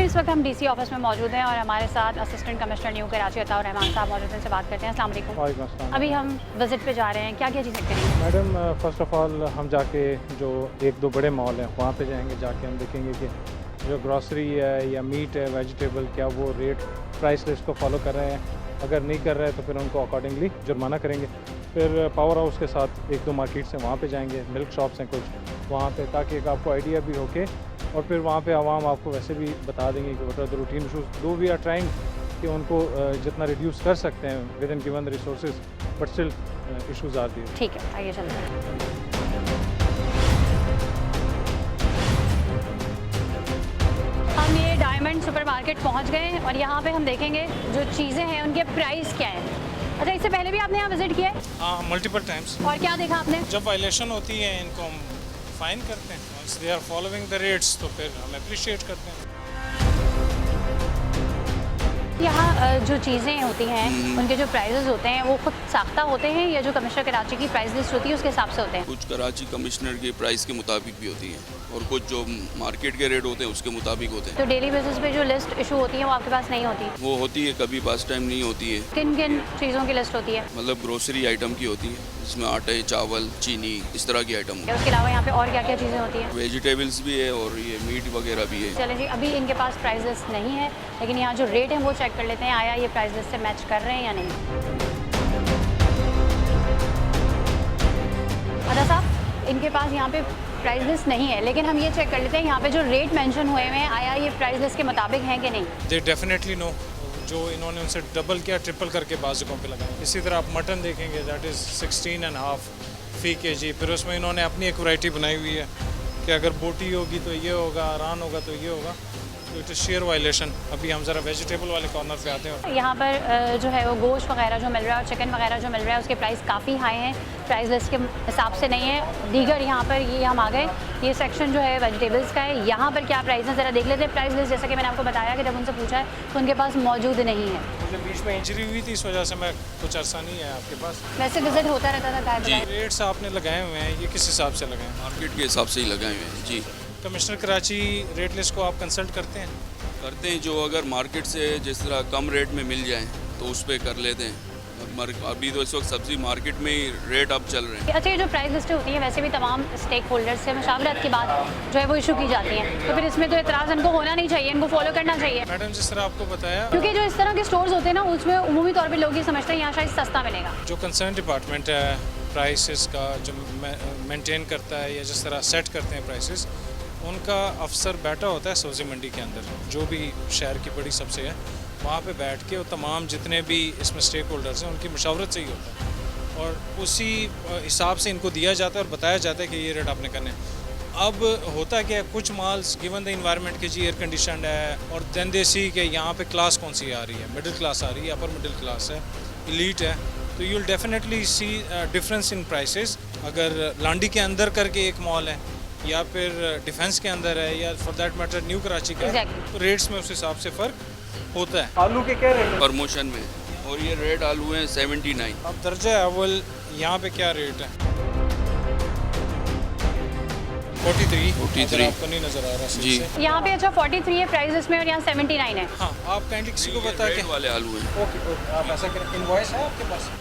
नाज़रीन, इस वक्त हम डीसी ऑफिस में मौजूद हैं और हमारे साथ assistant commissioner new Karachi Ataur Rahman साहब मौजूद हैं। इनसे बात करते हैं। अस्सलाम वालेकुम। वालेकुम अस्सलाम। अभी हम विज़िट पे जा रहे हैं, क्या क्या चीज़ें करेंगे? मैडम, फ़र्स्ट ऑफ़ ऑल हम जाके जो एक दो बड़े मॉल हैं वहाँ पे जाएंगे। जाके हम देखेंगे कि जो ग्रॉसरी है या मीट है, वेजिटेबल, क्या वो रेट प्राइस लिस्ट को फॉलो कर रहे हैं। अगर नहीं कर रहे हैं तो फिर उनको अकॉर्डिंगली जुर्माना करेंगे। फिर पावर हाउस के साथ एक दो मार्केट्स हैं वहाँ पे जाएंगे, मिल्क शॉप्स हैं कुछ वहाँ पे, ताकि एक आपको आइडिया भी हो के, और फिर वहाँ पे आवाम आपको वैसे भी बता देंगे कि what are the routine issues. Though we are trying कि उनको जितना रिड्यूस कर सकते हैं within given resources, but still issues are there. ठीक है, आइए चलते हैं। हम ये डायमंड सुपरमार्केट पहुंच गए हैं और यहाँ पे हम देखेंगे जो चीज़ें हैं उनके प्राइस क्या हैं। अच्छा, इससे पहले भी आपने यहाँ विजिट किया है? हाँ, मल्टीपल टाइम्स। और क्या देखा आपने? जब वायलेशन होती है इनको हम फाइन करते हैं। Once they are following the rates तो फिर हम अप्रिशिएट करते हैं। यहाँ जो चीज़ें होती हैं उनके जो प्राइजेस होते हैं वो खुद साख्ता होते हैं या जो कमिश्नर कराची की प्राइस लिस्ट होती है उसके हिसाब से होते हैं? कुछ कराची कमिश्नर के प्राइस के मुताबिक भी होती हैं और कुछ जो मार्केट के रेट होते हैं उसके मुताबिक होते हैं। तो डेली बेसिस पे जो लिस्ट इशू होती है वो आपके पास नहीं होती? वो होती है, कभी पास टाइम नहीं होती है। किन किन चीज़ों की लिस्ट होती है? मतलब ग्रोसरी आइटम की होती है, जिसमें आटे, चावल, चीनी, इस तरह की आइटम होती उसके अलावा यहाँ पे और क्या क्या चीज़ें होती हैं? है। वेजिटेबल्स भी है और ये मीट वगैरह भी है। चलें जी, अभी इनके पास प्राइस लिस्ट नहीं है, लेकिन यहाँ जो रेट है वो चेक कर लेते हैं, आया ये प्राइस लिस्ट से मैच कर रहे हैं या नहीं। अदा साहब, इनके पास यहाँ पे प्राइस लिस्ट नहीं है, लेकिन हम ये चेक कर लेते हैं यहाँ पे जो रेट मेंशन हुए हुए हैं, आया ये प्राइस लिस्ट के मुताबिक हैं कि नहीं। दे डेफिनेटली नो, जो इन्होंने उनसे डबल क्या ट्रिपल करके बाज़ जगहों पे लगाया। इसी तरह आप मटन देखेंगे, दैट इज़ 16.5 फी kg। फिर उसमें इन्होंने अपनी एक वैरायटी बनाई हुई है कि अगर बोटी होगी तो ये होगा, रान होगा तो ये होगा। तो इट इज़ शेयर वायलेशन। अभी हम ज़रा वेजिटेबल वाले कॉर्नर पे आते हैं। यहाँ पर जो है वो गोश्त वगैरह जो मिल रहा है और चिकन वगैरह जो मिल रहा है उसके प्राइस काफ़ी हाई हैं, प्राइस लिस्ट के हिसाब से नहीं है। दीगर यहाँ पर ये हम आ गए, ये सेक्शन जो है वेजिटेबल्स का है। यहाँ पर क्या प्राइस है ज़रा देख लेते हैं। प्राइस लिस्ट जैसा कि मैंने आपको बताया कि जब उनसे पूछा है तो उनके पास मौजूद नहीं है। मुझे बीच में इंजरी हुई थी, इस वजह से मैं कुछ अर्सा नहीं है आपके पास। वैसे विजिट होता रहता था गाय। रेट्स आपने लगाए हुए हैं, ये किस हिसाब से लगाए हैं? मार्केट के हिसाब से ही लगाए हुए हैं जी। कमिश्नर कराची रेट लिस्ट को आप कंसल्ट करते हैं? करते हैं, जो अगर मार्केट से जिस तरह कम रेट में मिल जाए तो उस पर कर लेते हैं। अभी तो इस वक्त सब्ज़ी मार्केट में ही रेट अब चल रहे हैं। अच्छा, ये जो प्राइस लिस्टें होती हैं वैसे भी तमाम स्टेक होल्डर से मशावरत के बाद जो है वो इशू की जाती हैं, तो फिर इसमें तो एतराज़ इनको होना नहीं चाहिए, इनको फॉलो करना चाहिए। मैडम, जिस तरह आपको बताया, क्योंकि जो इस तरह के स्टोर्स होते हैं ना उसमें उमूमी तौर पे लोग ये समझते हैं यहाँ शायद सस्ता मिलेगा। जो कंसर्न डिपार्टमेंट है प्राइसेस का जो मेंटेन करता है या जिस तरह सेट करते हैं प्राइसेस, उनका अफसर बैठा होता है सब्ज़ी मंडी के अंदर, जो भी शहर की बड़ी सबसे है, वहाँ पे बैठ के और तमाम जितने भी इसमें स्टेक होल्डर्स हैं उनकी मशावरत से ही होता है और उसी हिसाब से इनको दिया जाता है और बताया जाता है कि ये रेट आपने करने हैं। अब होता क्या है, कुछ माल्स गिवन द इन्वायरमेंट के जी एयर कंडीशनड है और देन दे सी कि यहाँ पे क्लास कौन सी आ रही है, मिडिल क्लास आ रही है, अपर मिडिल क्लास है, एलीट है, तो you will definitely see difference in prices. अगर लांडी के अंदर करके एक मॉल है या फिर डिफेंस के अंदर है या for that matter new Karachi का है, तो रेट्स में उस हिसाब से फ़र्क होता है। आलू के क्या रेट? प्रमोशन में, और ये रेट आलू हैं 79। अब दर्जा अव्वल यहाँ पे क्या रेट है? 43 आपको नहीं नज़र आ रहा जी। यहाँ पे अच्छा 43 है प्राइस इसमें और यहाँ 79 है। हाँ, आप काइंडली किसी को बता के। वाले आलू हैं। ओके, आप ऐसा करें, इनवॉइस है आपके पास?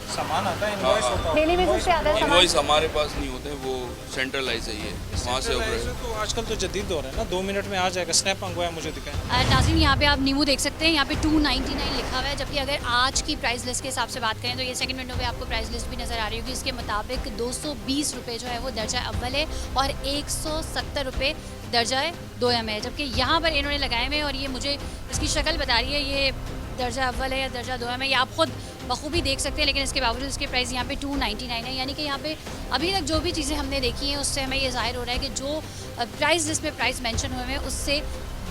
सामान आता है, इनवॉइस होता है? डेली बेसिस पे आता है सामान। इनवॉइस हमारे पास नहीं होते, वो सेंट्रलाइज है, ये वहाँ से Centralized है, तो आजकल तो जदीद दौर है ना, 2 मिनट में आ जाएगा। स्नैप मंगवाया, मुझे दिखाएं। नाज़रीन, यहाँ पे आप नींबू देख सकते हैं, यहाँ पे 299 लिखा हुआ है, जबकि अगर आज की प्राइस लिस्ट के हिसाब से बात करें तो ये सेकंड विंडो पे आपको प्राइस लिस्ट भी नज़र आ रही होगी। इसके मुताबिक 220 रुपये जो है वो दर्जा अव्वल है और 170 रुपये दर्जा दोयम में है, जबकि यहाँ पर इन्होंने लगाए हुए हैं और ये मुझे इसकी शक्ल बता रही है ये दर्जा अव्वल है या दर्जा दोयम है, ये आप खुद बखूबी देख सकते हैं। लेकिन इसके बावजूद इसके प्राइस यहाँ पे 299 है, यानी कि यहाँ पे अभी तक जो भी चीज़ें हमने देखी हैं उससे हमें ये ज़ाहिर हो रहा है कि जो प्राइस लिस्ट में प्राइस मेंशन हुए हैं उससे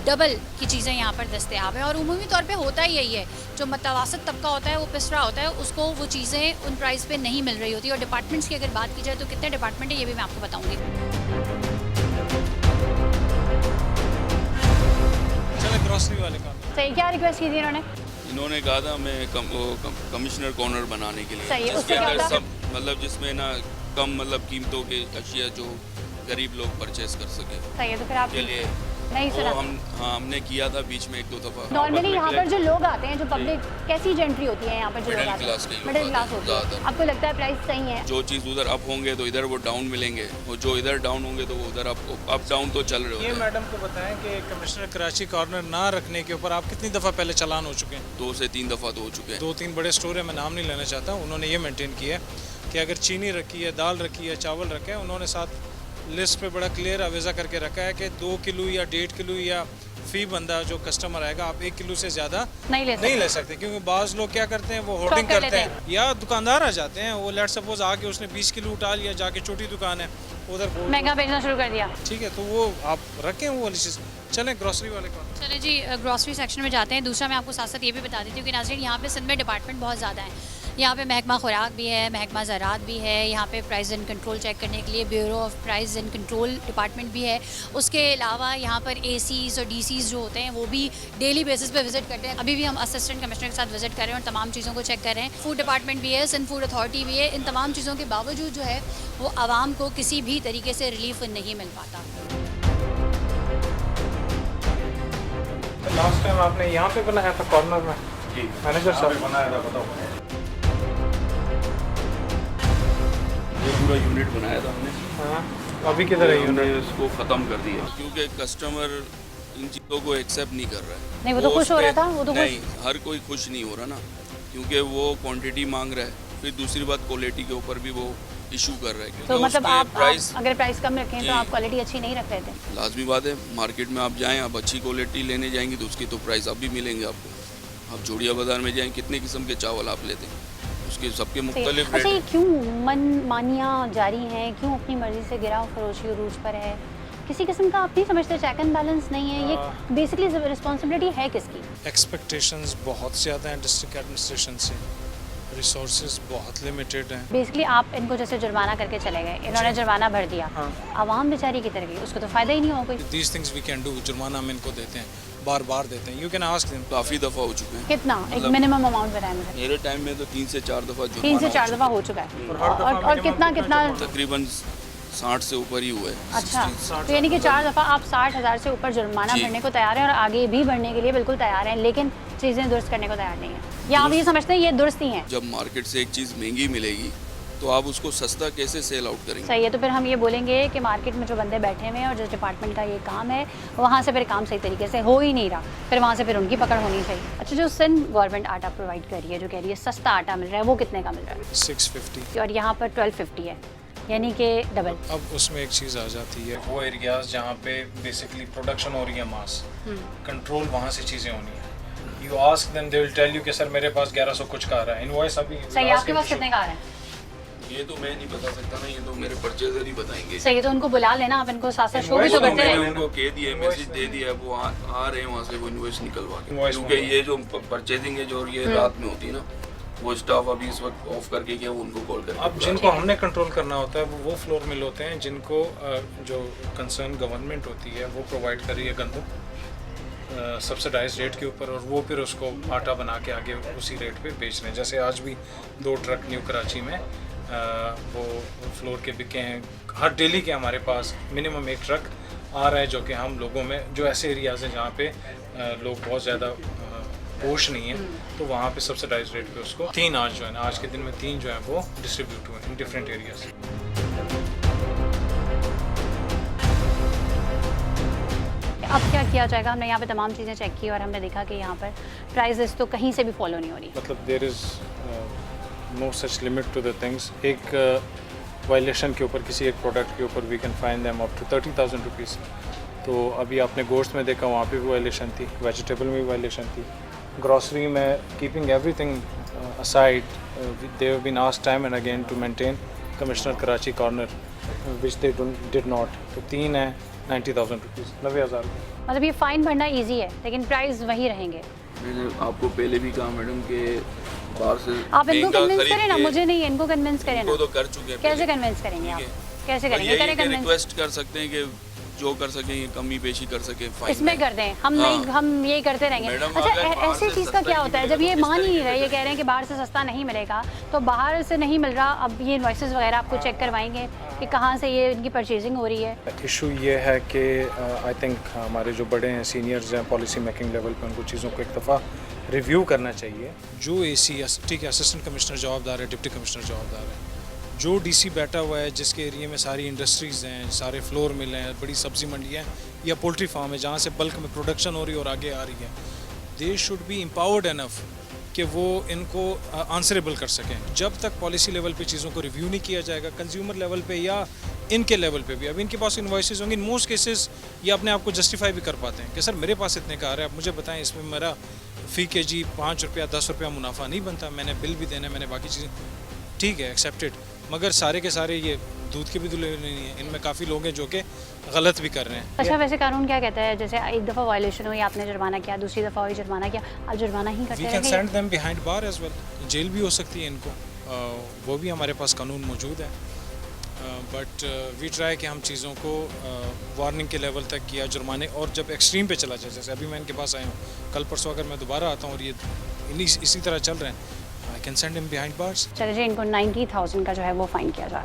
डबल की चीज़ें यहाँ पर दस्तयाब हैं। और उमूमी तौर पे होता ही यही है, जो मतवासत तबका होता है वो पिसरा होता है, उसको वो चीज़ें उन प्राइस पे नहीं मिल रही होती। और डिपार्टमेंट्स की अगर बात की जाए तो कितने डिपार्टमेंट है ये भी मैं आपको बताऊँगी। चले ग्रोसरी वाले का। सही, क्या रिक्वेस्ट की थी इन्होंने? इन्होंने कहा था मैं कमिश्नर कॉर्नर बनाने के लिए, सही है, उससे जिसके क्या अंदर होता? सब मतलब जिसमें ना कम मतलब कीमतों के अशिया जो गरीब लोग परचेस कर सके सही है, तो फिर आप के लिए नहीं वो सुना। हमने किया था बीच में 1-2 दफ़ा। नॉर्मली यहाँ पर जो लोग आते हैं, जो पब्लिक, कैसी जेंट्री होती है यहाँ पर जो लोग मिडिल आते क्लास के हैं? लोग मिडिल आते क्लास हैं होती है। ज़्यादातर। आपको लगता है प्राइस सही है? जो चीज़ उधर अप होंगे तो इधर वो डाउन मिलेंगे, और जो इधर डाउन होंगे तो वो उधर आपको अप डाउन तो चल रहे ये होते हैं। मैडम को बताएं कि कमिश्नर कराची कॉर्नर ना रखने के ऊपर आप कितनी दफ़ा पहले चालान हो चुके हैं? 2 से 3 दफ़ा तो हो चुके हैं। 2-3 बड़े स्टोर है, मैं नाम नहीं लेना चाहता, उन्होंने ये मेंटेन किया है कि अगर चीनी रखी है, दाल रखी है, चावल रखे हैं, उन्होंने साथ लिस्ट पे बड़ा क्लियर अवेजा करके रखा है कि 2 किलो या 1.5 किलो या फी बंदा जो कस्टमर आएगा आप 1 किलो से ज़्यादा नहीं ले सकते, क्योंकि बाज़ लोग क्या करते हैं वो होर्डिंग कर करते लेते हैं या दुकानदार आ जाते हैं, वो लेट सपोज आके उसने 20 किलो उठा लिया, जाके छोटी दुकान है उधर महंगा बेचना शुरू कर दिया। ठीक है, तो वो आप रखें वो वाली चीज़। चलें ग्रॉसरी वाले को। चलिए जी, ग्रॉसरी सेक्शन में जाते हैं। दूसरा मैं आपको साथ साथ ये भी बता देती हूँ कि नाज़रीन यहाँ पे सिंध में डिपार्टमेंट बहुत ज़्यादा है। यहाँ पे महकमा खुराक भी है, महकमा ज़रात भी है, यहाँ पे प्राइस एंड कंट्रोल चेक करने के लिए bureau of price and control department भी है। उसके अलावा यहाँ पर ACs और DCs जो होते हैं वो भी डेली बेसिस पे विजिट करते हैं। अभी भी हम असिस्टेंट कमिश्नर के साथ विजिट कर रहे हैं और तमाम चीज़ों को चेक कर रहे हैं। फूड डिपार्टमेंट भी है, सिंध फूड अथॉरिटी भी है। इन तमाम चीज़ों के बावजूद जो है वो आवाम को किसी भी तरीके से रिलीफ नहीं मिल पाता। लास्ट टाइम आपने यहाँ पे बनाया था कॉर्नर में? जी मैनेजर साहब बनाया था, बताओ। ये पूरा यूनिट बनाया था हमने, हाँ, अभी किधर है हमने यूनिट? इसको ख़त्म कर दिया क्योंकि कस्टमर इन चीज़ों को एक्सेप्ट नहीं कर रहा है। नहीं, वो तो खुश हो रहा था, वो तो खुश। नहीं, हर कोई खुश नहीं हो रहा ना, क्योंकि वो क्वांटिटी मांग रहा है। फिर दूसरी बात क्वालिटी के ऊपर भी वो इशू कर रहा है, क्योंकि तो मतलब उसमें आप प्राइस अगर प्राइस कम रखें जी। तो आप क्वालिटी अच्छी नहीं रख रहे थे? लाजमी बात है। मार्केट में आप जाएं, आप अच्छी क्वालिटी लेने जाएंगे तो उसकी तो प्राइस अब भी मिलेंगे आपको। आप जोड़िया बाज़ार में जाएं, कितने किस्म के चावल आप लेते हैं, उसके सबके मुख्तलिफ रेट अच्छा, ये हैं। क्यों मनमानियाँ जारी हैं? क्यों अपनी मर्जी से गिराव फरोशी अरूज पर है? किसी किस्म का आप नहीं समझते चेक एंड बैलेंस नहीं है? ये बेसिकली रिस्पॉन्सिबिलिटी है किसकी? एक्सपेक्टेशंस बहुत ज़्यादा हैं डिस्ट्रिक्ट एडमिनिस्ट्रेशन से, रिसोर्सेज बहुत लिमिटेड हैं। बेसिकली आप इनको जैसे जुर्माना करके चले गए, इन्होंने जुर्माना भर दिया, हाँ। आवाम बेचारी किधर गई? उसको तो फ़ायदा ही नहीं होगा कोई। These things we can do, जुर्माना हम इनको देते हैं, बार बार देते हैं। You can ask them. काफ़ी दफ़ा हो चुके हैं। कितना एक मतलब- मिनिमम अमाउंट बताएं मुझे? मेरे टाइम में तो 3 से 4 दफ़ा 3 से 4 दफ़ा हो चुका है। और कितना कितना? तकरीबन 60 से ऊपर ही हुआ है। अच्छा, तो यानी कि 4 दफ़ा आप 60,000 से ऊपर जुर्माना जी। भरने को तैयार हैं और आगे भी भरने के लिए बिल्कुल तैयार हैं, लेकिन चीज़ें दुरुस्त करने को तैयार नहीं हैं, या आप ये समझते हैं ये दुरुस्त ही हैं? जब मार्केट से एक चीज़ महंगी मिलेगी तो आप उसको सस्ता कैसे सेल आउट करेंगे? सही है, तो फिर हम ये बोलेंगे कि मार्केट में जो बंदे बैठे हुए हैं और जिस डिपार्टमेंट का ये काम है वहाँ से फिर काम सही तरीके से हो ही नहीं रहा, फिर वहाँ से फिर उनकी पकड़ होनी चाहिए। अच्छा, जो सिंध गवर्नमेंट आटा प्रोवाइड कर रही है, जो कह रही है सस्ता आटा मिल रहा है, वो कितने का मिल रहा है? 650। और यहाँ पर 1250 है, यानी कि डबल। अब उसमें एक चीज़ आ जाती है, वो एरियाज जहाँ पे बेसिकली प्रोडक्शन हो रही है मास, कंट्रोल वहाँ से चीज़ें होनी है। You ask them, they will tell you कि सर मेरे पास 1100 कुछ का आ रहा है, इनवॉइस अभी सही है, last आपके के पास issue- कितने का आ रहा है? ये तो मैं नहीं बता सकता ना, ये तो मेरे परचेजर ही बताएंगे। सही है, तो उनको बुला लेना, आप इनको साथ साथ शो भी Invoice तो तो करते मैंने रहे। उनको कह दिया, मैसेज दे दिया है, वो आ रहे हैं वहाँ से वो इन्वॉइस निकलवा के, Invoice क्योंकि मंगवा। ये जो परचेजिंग है जो ये रात में होती है ना, वो स्टाफ अभी इस वक्त ऑफ करके गया, वो उनको कॉल करके अब जिनको हमने कंट्रोल करना होता है वो फ्लोर मिल होते हैं, जिनको जो कंसर्न गवर्नमेंट होती है वो प्रोवाइड कर रही है गंदम सब्सिडाइज रेट के ऊपर, और वो फिर उसको आटा बना के आगे उसी रेट पे बेच रहे हैं। जैसे आज भी 2 ट्रक न्यू कराची में वो फ्लोर के बिके हैं। हर डेली के हमारे पास मिनिमम 1 ट्रक आ रहा है, जो कि हम लोगों में जो ऐसे एरियाज़ हैं जहाँ पे लोग बहुत ज़्यादा होश नहीं है, तो वहाँ पे सब्सिडाइज रेट पे उसको 3 आज जो है ना, आज के दिन में 3 जो है वो डिस्ट्रीब्यूट हुए इन डिफरेंट एरियाज। अब क्या किया जाएगा? हमने यहाँ पे तमाम चीज़ें चेक की और हमने देखा कि यहाँ पर प्राइजेस तो कहीं से भी फॉलो नहीं हो रही। मतलब there is no such limit to the things. एक वायलेशन के ऊपर, किसी एक प्रोडक्ट के ऊपर we can fine them up to 30,000 rupees. तो अभी आपने गोश्त में देखा, वहाँ पे भी वायलेशन थी, वेजिटेबल में भी वायलेशन थी, ग्रॉसरी में, keeping everything aside, they have been asked time and again to maintain commissioner Karachi corner, which they did not. तो 3 है 90,000 रुपीज़, 90,000। मतलब ये फ़ाइन भरना इजी है, लेकिन प्राइस वही रहेंगे। मैंने आपको पहले भी कहा मैडम के बाहर से आप इनको महंगा कन्विंस खरीद करें ना, के- मुझे नहीं, इनको कन्विंस करें इनको ना। तो कर चुके हैं कैसे पहले। कन्विंस करेंगे आप? ठीक है। कैसे और करेंगे? यही करें कि कन्विंस। रिक्वेस्ट कर सकते हैं कि जो कर सकें कमी पेशी कर सकें फाइन इसमें कर दें, हम हाँ। नहीं, हम ये करते रहेंगे। मैडम, अच्छा अगर बाहर ऐसी से चीज़ का सस्ता क्या ही होता है मिलेगा जब ये तो मान ही किस नहीं तरह रहे, ये कह रहे हैं कि बाहर से सस्ता नहीं मिलेगा, तो बाहर से नहीं मिल रहा, अब ये इन्वॉइसेस वगैरह आपको चेक करवाएंगे कि कहाँ से ये इनकी परचेजिंग हो रही है। इशू ये है कि आई थिंक हमारे जो बड़े हैं सीनियर्स हैं पॉलिसी मेकिंग लेवल पे, उनको चीज़ों को एक दफ़ा रिव्यू करना चाहिए। जो एसी ठीक है असिस्टेंट कमिश्नर जवाबदार है, डिप्टी कमिश्नर जवाबदार है, जो डीसी बैठा हुआ है जिसके एरिया में सारी इंडस्ट्रीज़ हैं, सारे फ्लोर मिल हैं, बड़ी सब्जी मंडी है या पोल्ट्री फार्म है जहाँ से बल्क में प्रोडक्शन हो रही है और आगे आ रही है, they should be empowered enough कि वो इनको आंसरेबल कर सकें। जब तक पॉलिसी लेवल पे चीज़ों को रिव्यू नहीं किया जाएगा, कंज्यूमर लेवल पे या इनके लेवल पे भी, अब इनके पास इन्वॉइसेस होंगे, इन मोस्ट केसेस ये अपने आप को जस्टिफाई भी कर पाते हैं कि सर मेरे पास इतने कार है, आप मुझे बताएं इसमें मेरा फ़ी केजी 5 रुपया 10 रुपया मुनाफा नहीं बनता, मैंने बिल भी देना है, मैंने बाकी चीज़ें, ठीक है एक्सेप्टेड, मगर सारे के सारे ये दूध के भी दुले नहीं है, इनमें काफ़ी लोग हैं जो कि गलत भी कर रहे हैं। अच्छा वैसे कानून क्या कहता है, जैसे एक दफ़ा वायलेशन हुई, आपने जुर्माना किया, दूसरी दफ़ा हुई जुर्माना किया, आप जुर्माना ही वी करते कैन सेंड रहेंगे? देम बिहाइंड बार एज वेल, जेल भी हो सकती है इनको, वो भी हमारे पास कानून मौजूद है, बट वी ट्राई कि हम चीज़ों को वार्निंग के लेवल तक किया, जुर्माने, और जब एक्सट्रीम पे चला जाए, जैसे अभी मैं इनके पास आया हूँ, कल परसों अगर मैं दोबारा आता हूँ और ये इसी तरह चल रहे हैं, I can send him behind bars. चले जी, इनको 90,000 का जो है वो फाइन किया जा रहा है।